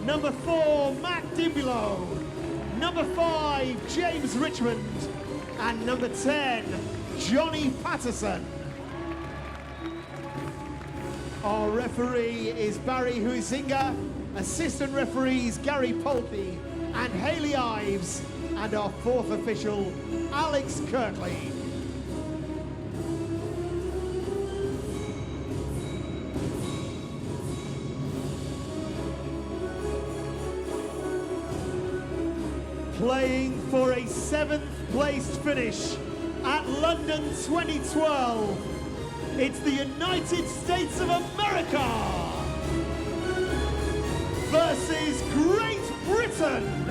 Number 4, Matt Dimbulo. Number 5, James Richmond. And number 10, Johnny Patterson. Our referee is Barry Huizinga, assistant referees Gary Polthy and Hayley Ives, and our fourth official, Alex Kirkley. Playing for a 7th placed finish at London 2012, it's the United States of America versus Great Britain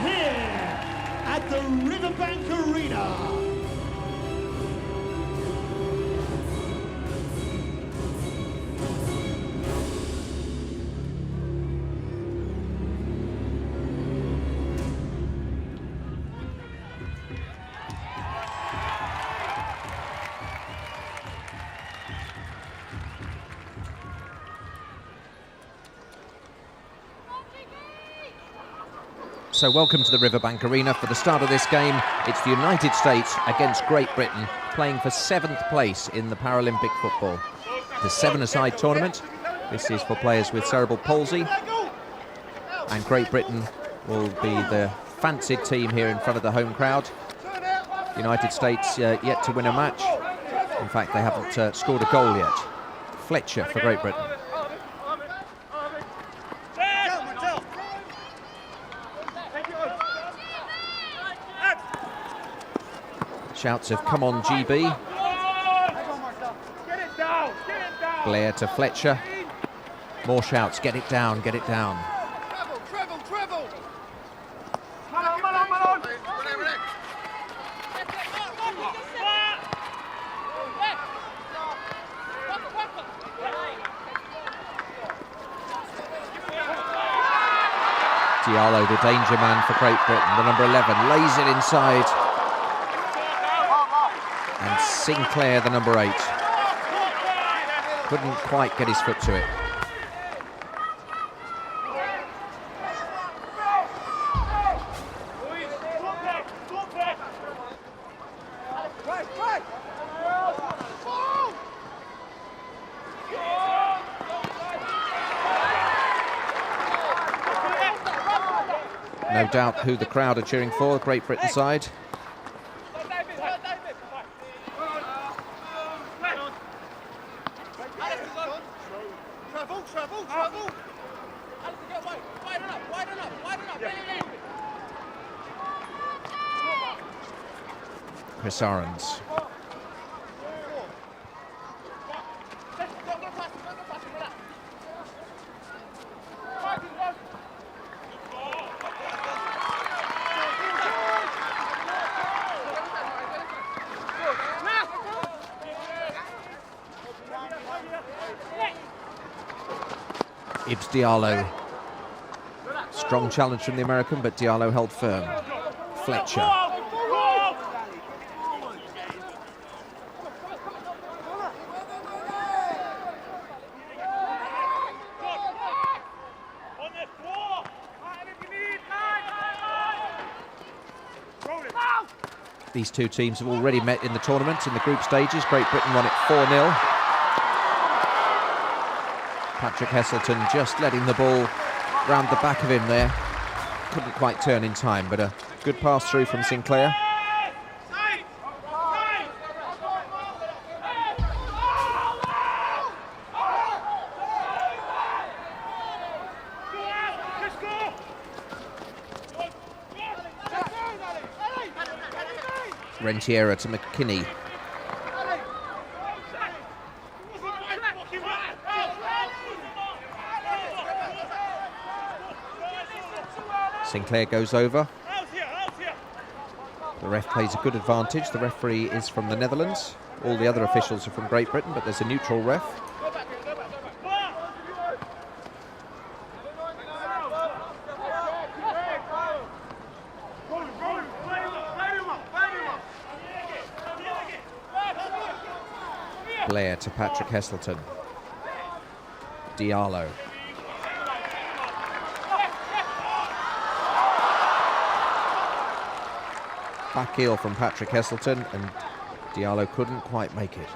here at the Riverbank Arena. So welcome to the Riverbank Arena. For the start of this game, it's the United States against Great Britain, playing for 7th place in the Paralympic football. The 7-a-side tournament. This is for players with cerebral palsy. And Great Britain will be the fancied team here in front of the home crowd. United States yet to win a match. In fact, they haven't scored a goal yet. Fletcher for Great Britain. Shouts of "come on GB." Blair to Fletcher. More shouts, "get it down, get it down." Diallo, the danger man for Great Britain, the number 11, lays it inside. And Sinclair, the number 8, couldn't quite get his foot to it. No doubt who the crowd are cheering for, the Great Britain side. Chris Arons. Ibs Diallo. Strong challenge from the American, but Diallo held firm. Fletcher. These two teams have already met in the tournament in the group stages. Great Britain won it 4-0. Patrick Heselton just letting the ball round the back of him there. Couldn't quite turn in time, but a good pass through from Sinclair. Rentiera to McKinney. Sinclair goes over. The ref plays a good advantage. The referee is from the Netherlands. All the other officials are from Great Britain, but there's a neutral ref. Blair to Patrick Heselton. Diallo. Back heel from Patrick Heselton, and Diallo couldn't quite make it.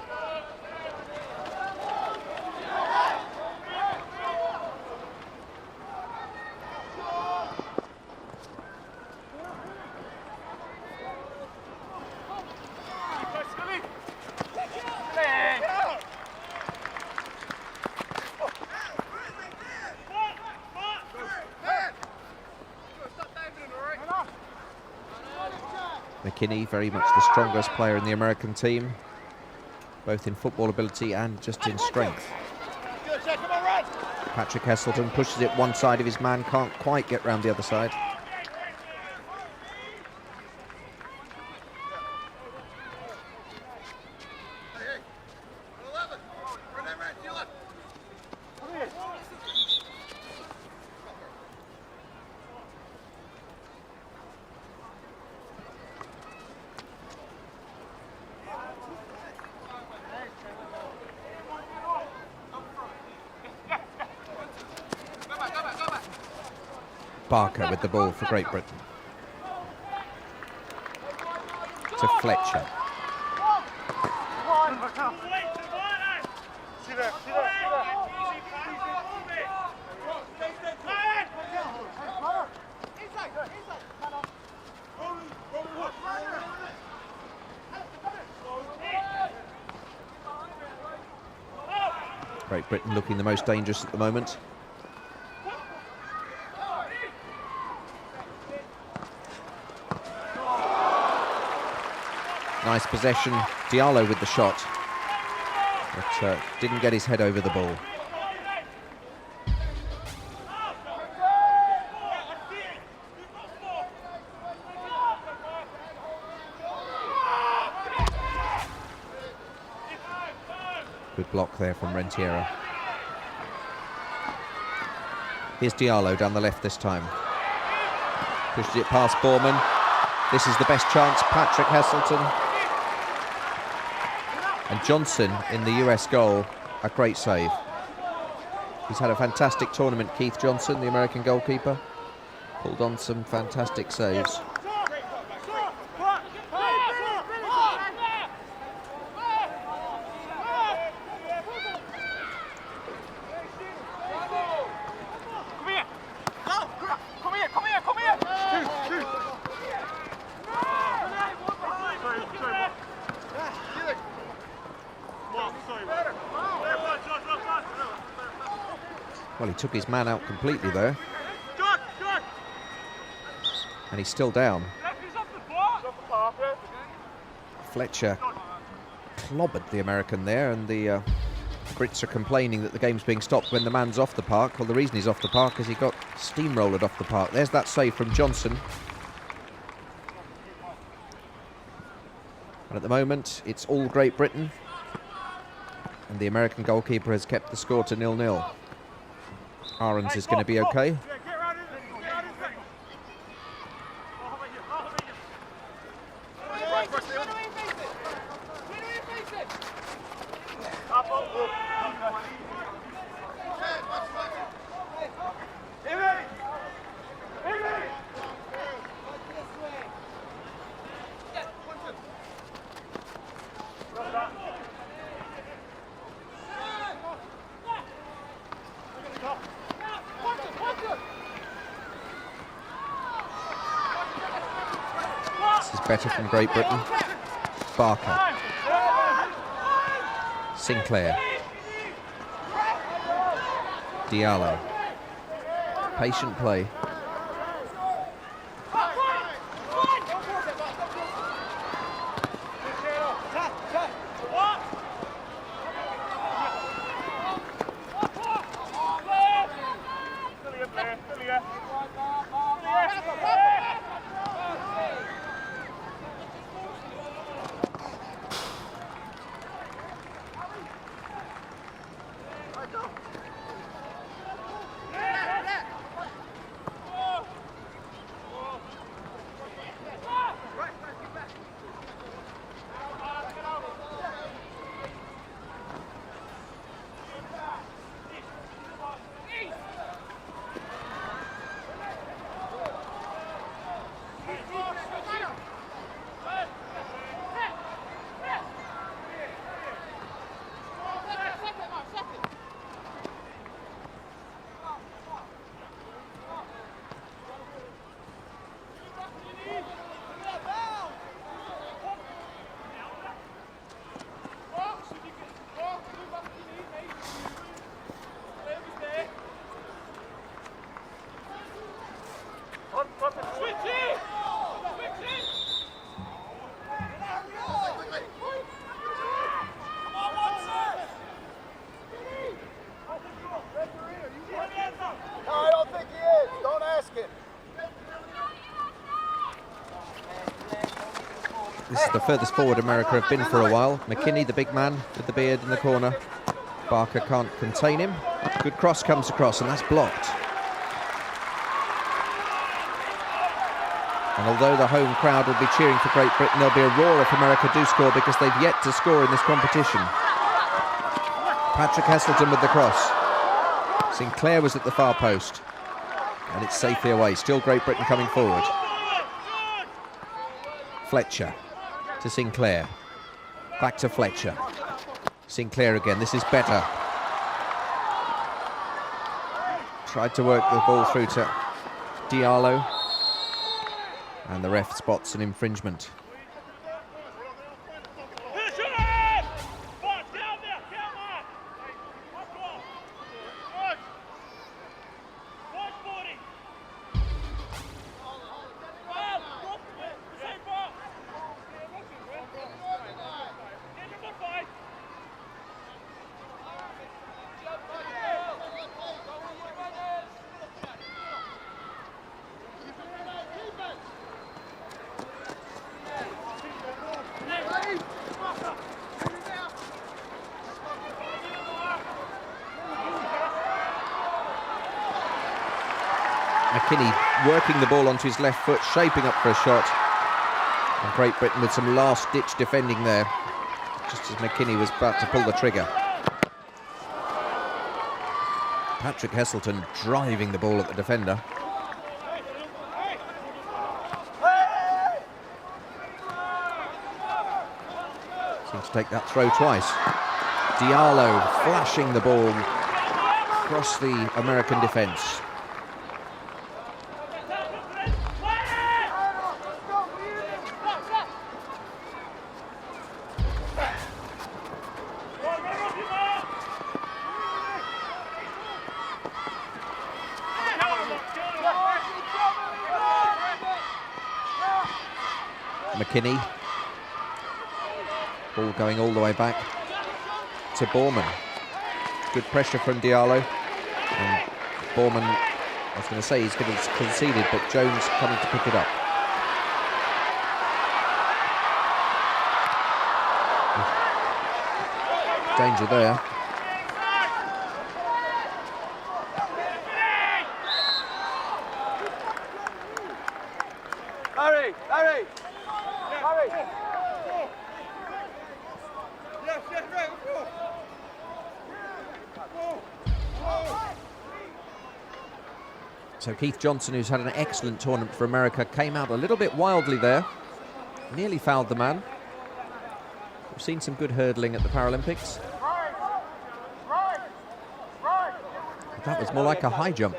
McKinney, very much the strongest player in the American team, both in football ability and just in strength. Patrick Heselton pushes it one side of his man, can't quite get round the other side. Barker with the ball for Great Britain. To Fletcher. Great Britain looking the most dangerous at the moment. Nice possession, Diallo with the shot, but didn't get his head over the ball. Good block there from Rentiera. Here's Diallo down the left this time. Pushes it past Borman. This is the best chance, Patrick Heselton. And Johnson in the US goal, a great save. He's had a fantastic tournament, Keith Johnson, the American goalkeeper. Pulled on some fantastic saves. Well, he took his man out completely there. And he's still down. Fletcher clobbered the American there, and the Brits are complaining that the game's being stopped when the man's off the park. Well, the reason he's off the park is he got steamrollered off the park. There's that save from Johnson. And at the moment, it's all Great Britain. And the American goalkeeper has kept the score to 0-0. Ahrens is going to be okay. Better from Great Britain. Barker. Sinclair. Diallo. Patient play. This is the furthest forward America have been for a while. McKinney, the big man with the beard in the corner. Barker can't contain him. Good cross comes across, and that's blocked. And although the home crowd will be cheering for Great Britain, there'll be a roar if America do score, because they've yet to score in this competition. Patrick Heselton with the cross. Sinclair was at the far post, and it's safely away. Still Great Britain coming forward. Fletcher to Sinclair. Back to Fletcher. Sinclair again. This is better. Tried to work the ball through to Diallo, and the ref spots an infringement. McKinney working the ball onto his left foot, shaping up for a shot. And Great Britain with some last-ditch defending there, just as McKinney was about to pull the trigger. Patrick Heselton driving the ball at the defender. Seems to take that throw twice. Diallo flashing the ball across the American defence. McKinney, ball going all the way back to Borman. Good pressure from Diallo, and Borman, I was going to say he's going to conceded, but Jones coming to pick it up. Danger there. Harry! So Keith Johnson, who's had an excellent tournament for America, came out a little bit wildly there. Nearly fouled the man. We've seen some good hurdling at the Paralympics. But that was more like a high jump.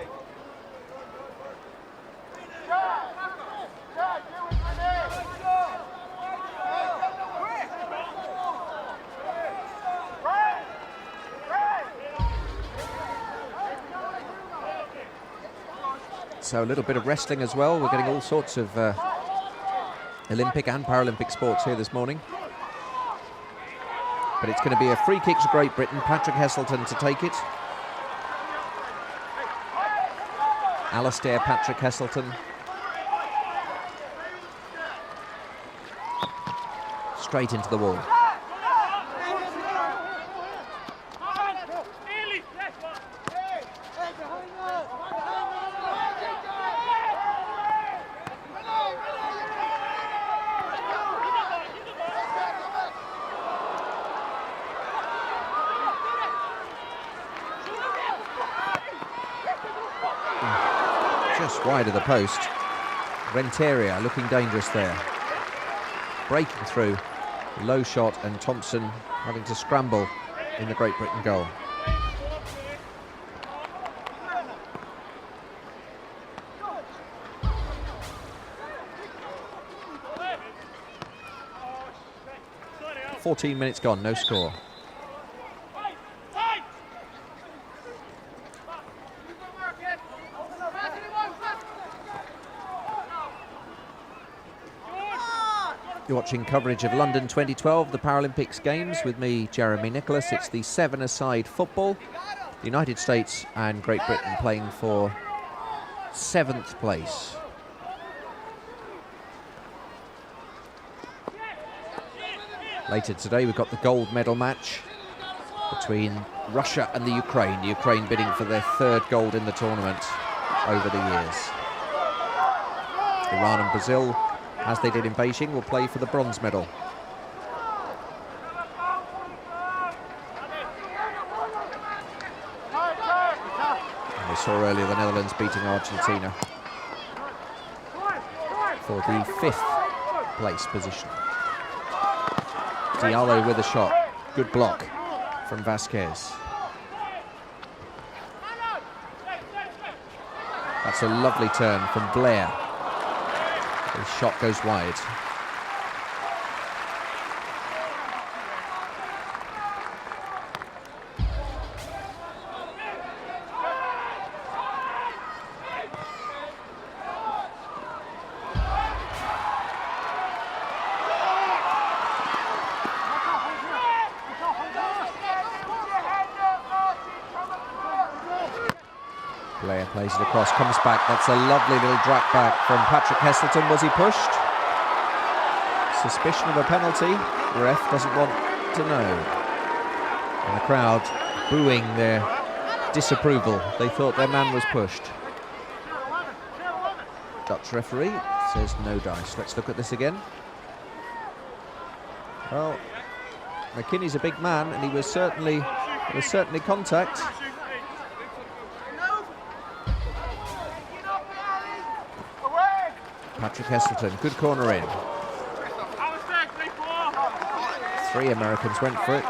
So a little bit of wrestling as well. We're getting all sorts of Olympic and Paralympic sports here this morning. But it's going to be a free kick to Great Britain. Patrick Heselton to take it. Alistair Patrick Heselton. Straight into the wall. Just wide of the post. Renteria looking dangerous there. Breaking through. Low shot, and Thompson having to scramble in the Great Britain goal. "14 minutes gone, no score." You're watching coverage of London 2012, the Paralympics Games, with me, Jeremy Nicholas. It's the seven-a-side football. The United States and Great Britain playing for 7th place. Later today, we've got the gold medal match between Russia and the Ukraine bidding for their 3rd gold in the tournament over the years. Iran and Brazil, as they did in Beijing, will play for the bronze medal. And we saw earlier the Netherlands beating Argentina for the 5th place position. Diallo with a shot. Good block from Vasquez. That's a lovely turn from Blair. His shot goes wide. Blair plays it across, comes back. That's a lovely little drop back from Patrick Heselton. Was he pushed? Suspicion of a penalty. The ref doesn't want to know. And the crowd booing their disapproval. They thought their man was pushed. Dutch referee says no dice. Let's look at this again. Well, McKinney's a big man, and there was certainly contact. Patrick Heselton, good corner in. 3 Americans went for it.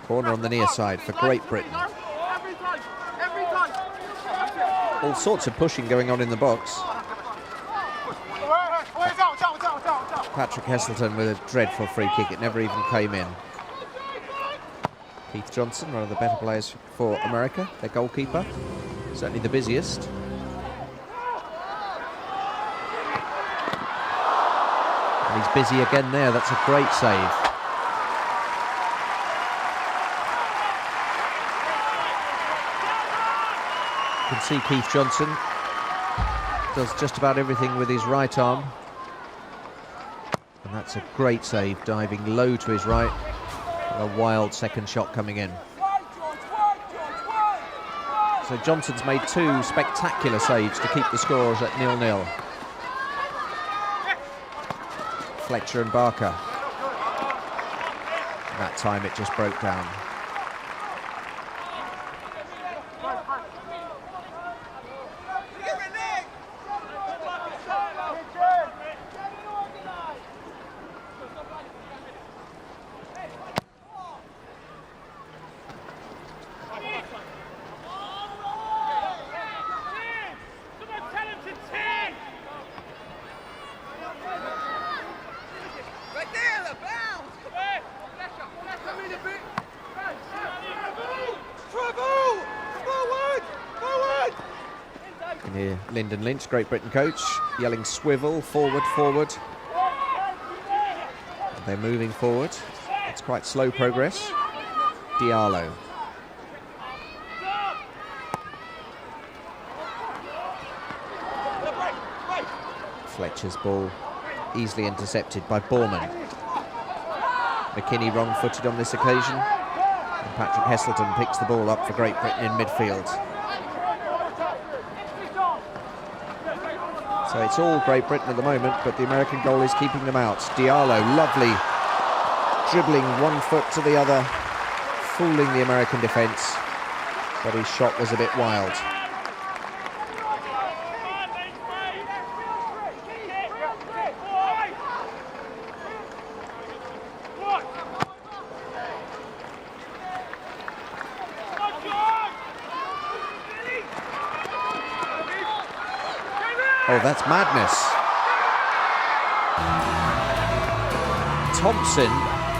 Corner on the near side for Great Britain. All sorts of pushing going on in the box. Patrick Heselton with a dreadful free kick. It never even came in. Keith Johnson, one of the better players for America, their goalkeeper. Certainly the busiest. And he's busy again there. That's a great save. You can see Keith Johnson does just about everything with his right arm. And that's a great save, diving low to his right. A wild second shot coming in. So Johnson's made 2 spectacular saves to keep the scores at 0-0. Fletcher and Barker. That time it just broke down. Here, Lyndon Lynch, Great Britain coach, yelling swivel, forward, forward. And they're moving forward. It's quite slow progress. Diallo. Fletcher's ball easily intercepted by Borman. McKinney wrong-footed on this occasion. And Patrick Heselton picks the ball up for Great Britain in midfield. So it's all Great Britain at the moment, but the American goal is keeping them out. Diallo, lovely, dribbling one foot to the other, fooling the American defence, but his shot was a bit wild. Oh, that's madness. Thompson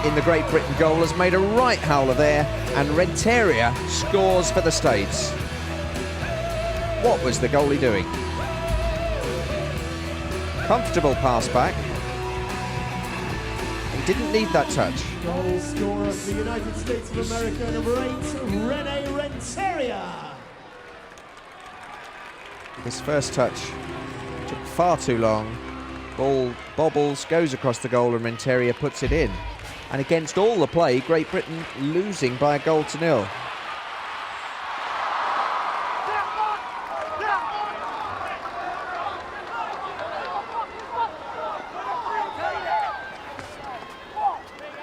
in the Great Britain goal has made a right howler there, and Renteria scores for the States. What was the goalie doing? Comfortable pass back. He didn't need that touch. Goal scorer for the United States of America, number 8, Rene Renteria. This first touch took far too long. Ball bobbles, goes across the goal, and Renteria puts it in. And against all the play, Great Britain losing by 1-0.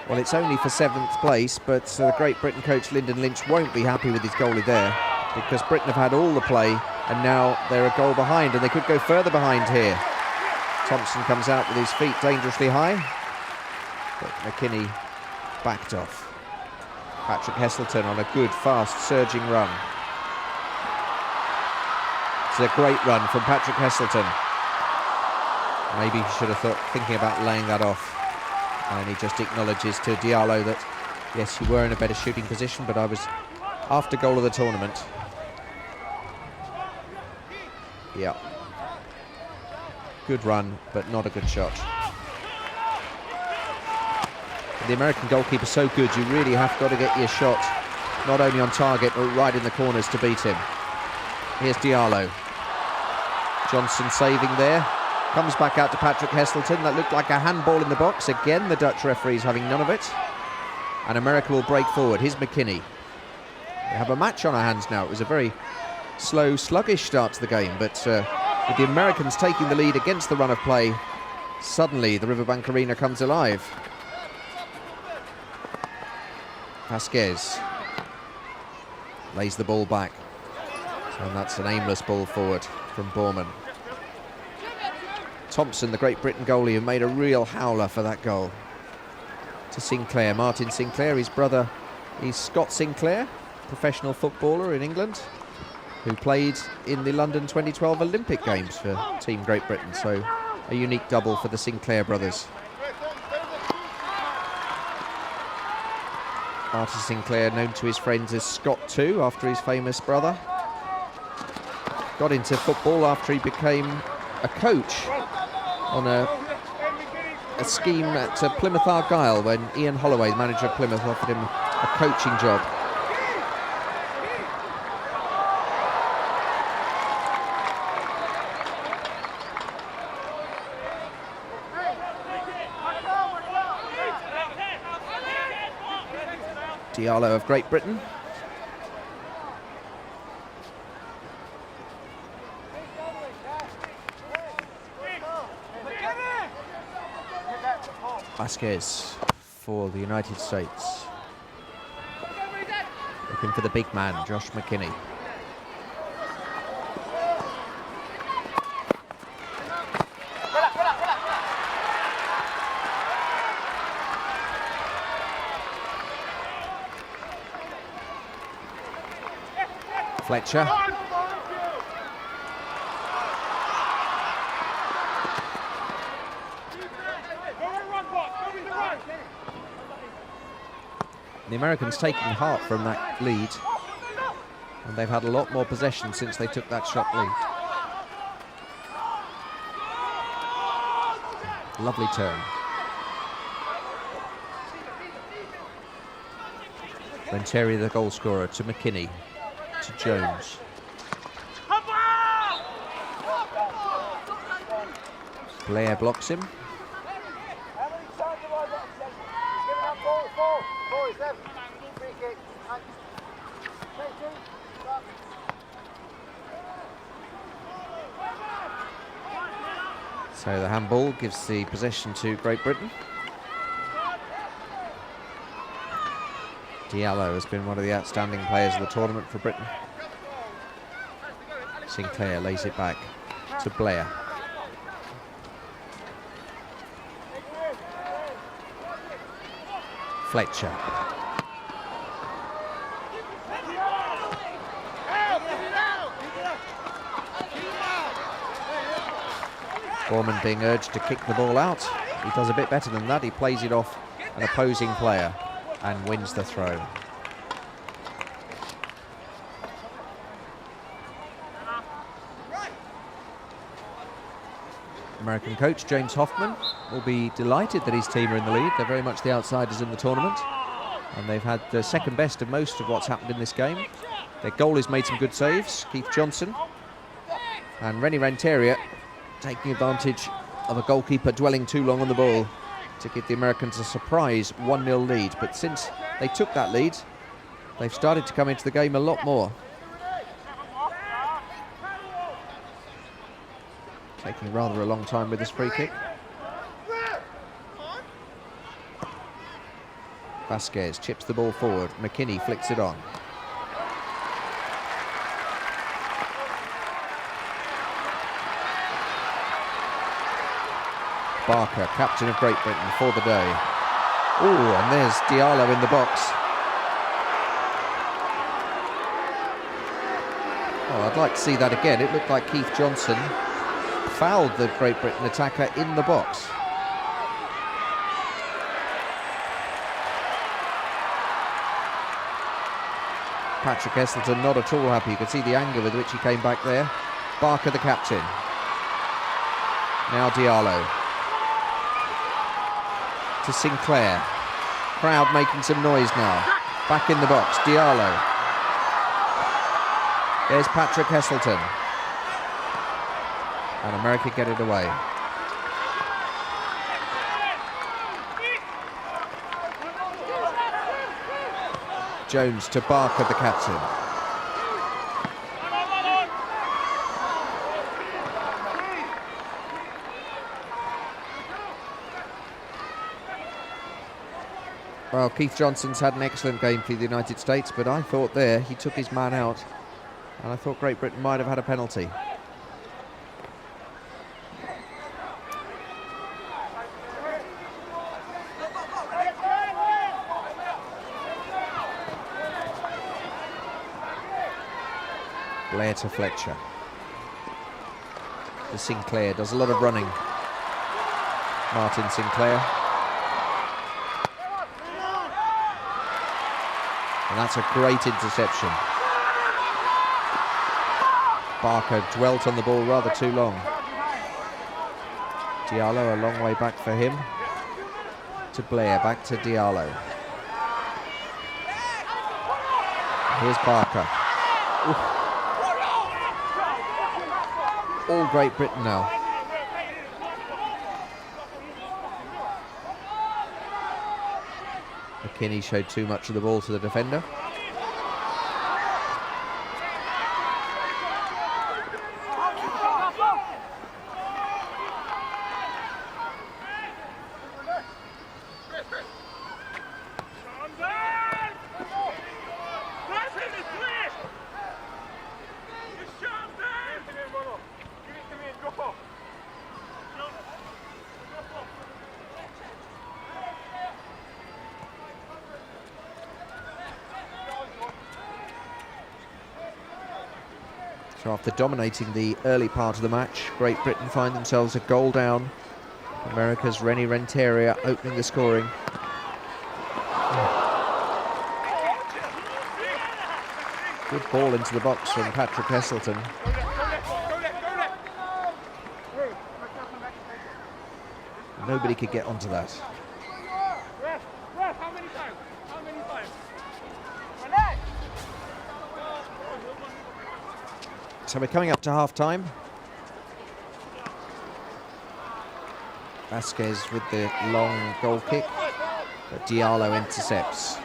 Well, it's only for 7th place, but Great Britain coach Lyndon Lynch won't be happy with his goalie there, because Britain have had all the play, and now they're a goal behind, and they could go further behind here. Thompson comes out with his feet dangerously high, but McKinney backed off. Patrick Heselton on a good, fast, surging run. It's a great run from Patrick Heselton. Maybe he should have thought, thinking about laying that off. And he just acknowledges to Diallo that, yes, you were in a better shooting position, but I was after goal of the tournament. Yeah. Good run, but not a good shot. The American goalkeeper's so good, you really have got to get your shot not only on target, but right in the corners to beat him. Here's Diallo. Johnson saving there. Comes back out to Patrick Heselton. That looked like a handball in the box. Again, the Dutch referees having none of it. And America will break forward. Here's McKinney. We have a match on our hands now. It was a very slow, sluggish start to the game, but with the Americans taking the lead against the run of play, suddenly the Riverbank Arena comes alive. Vasquez lays the ball back, and that's an aimless ball forward from Borman. Thompson, the Great Britain goalie, who made a real howler for that goal. To Sinclair, Martin Sinclair, his brother is Scott Sinclair, professional footballer in England, who played in the London 2012 Olympic Games for Team Great Britain, so a unique double for the Sinclair brothers. Martin Sinclair, known to his friends as Scott too, after his famous brother. Got into football after he became a coach on a scheme at Plymouth Argyle, when Ian Holloway, the manager of Plymouth, offered him a coaching job. Diallo of Great Britain. Vasquez for the United States. Looking for the big man, Josh McKinney. Fletcher. The Americans taking heart from that lead, and they've had a lot more possession since they took that shot lead. Lovely turn. Renteria, the goal scorer, to McKinney, to Jones. Blair blocks him. So the handball gives the possession to Great Britain. Diallo has been one of the outstanding players of the tournament for Britain. Sinclair lays it back to Blair. Fletcher. Borman being urged to kick the ball out. He does a bit better than that. He plays it off an opposing player and wins the throw. American coach James Hoffman will be delighted that his team are in the lead. They're very much the outsiders in the tournament, and they've had the second best of most of what's happened in this game. Their goalie's made some good saves, Keith Johnson, and Rennie Renteria taking advantage of a goalkeeper dwelling too long on the ball to give the Americans a surprise 1-0 lead. But since they took that lead, they've started to come into the game a lot more. Taking rather a long time with this free kick. Vasquez chips the ball forward. McKinney flicks it on. Barker, captain of Great Britain for the day. Oh, and there's Diallo in the box. Oh, I'd like to see that again. It looked like Keith Johnson fouled the Great Britain attacker in the box. Patrick Heselton not at all happy. You can see the anger with which he came back there. Barker, the captain. Now Diallo. To Sinclair. Crowd making some noise now. Back in the box, Diallo. There's Patrick Heselton. And America get it away. Jones to Barker, the captain. Well, Keith Johnson's had an excellent game for the United States, but I thought there he took his man out, and I thought Great Britain might have had a penalty. Blair to Fletcher. To Sinclair, does a lot of running. Martin Sinclair. And that's a great interception. Barker dwelt on the ball rather too long. Diallo, a long way back for him. To Blair, back to Diallo. Here's Barker. Oof. All Great Britain now. McKinney showed too much of the ball to the defender. So after dominating the early part of the match, Great Britain find themselves a goal down. America's Rennie Renteria opening the scoring. Good ball into the box from Patrick Heselton. Nobody could get onto that. So we're coming up to half-time. Vasquez with the long goal kick, but Diallo intercepts.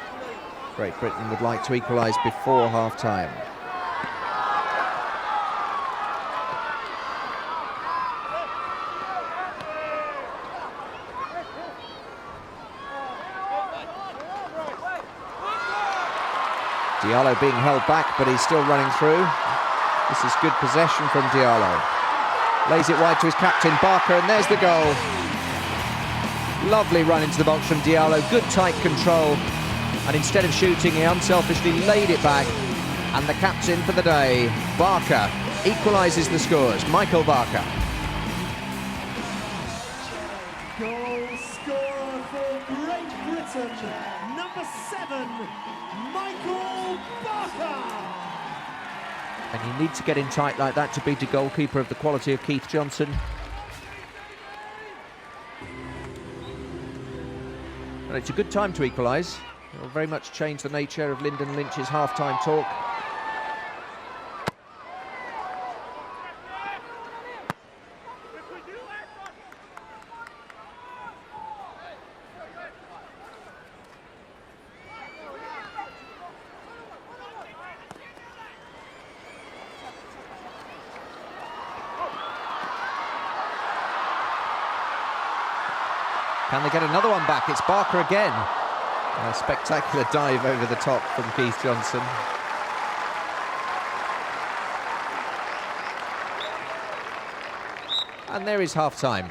Great Britain would like to equalise before half-time. Diallo being held back, but he's still running through. This is good possession from Diallo. Lays it wide to his captain, Barker, and there's the goal. Lovely run into the box from Diallo, good tight control. And instead of shooting, he unselfishly laid it back. And the captain for the day, Barker, equalises the scores. Michael Barker. Goal scorer for Great Britain, number 7, Michael Barker. And you need to get in tight like that to beat a goalkeeper of the quality of Keith Johnson. And it's a good time to equalise. It will very much change the nature of Lyndon Lynch's half-time talk. Can they get another one back? It's Barker again. A spectacular dive over the top from Keith Johnson. And there is half-time.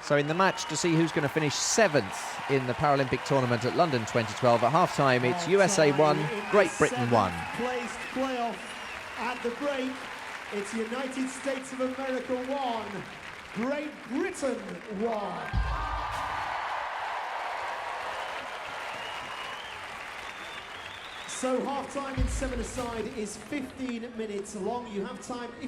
So in the match to see who's going to finish 7th in the Paralympic tournament at London 2012, at half-time it's USA 1, Great Britain 1. Placed playoff at the break. It's United States of America 1, Great Britain 1. So half-time in 7-a-side is 15 minutes long. You have time, if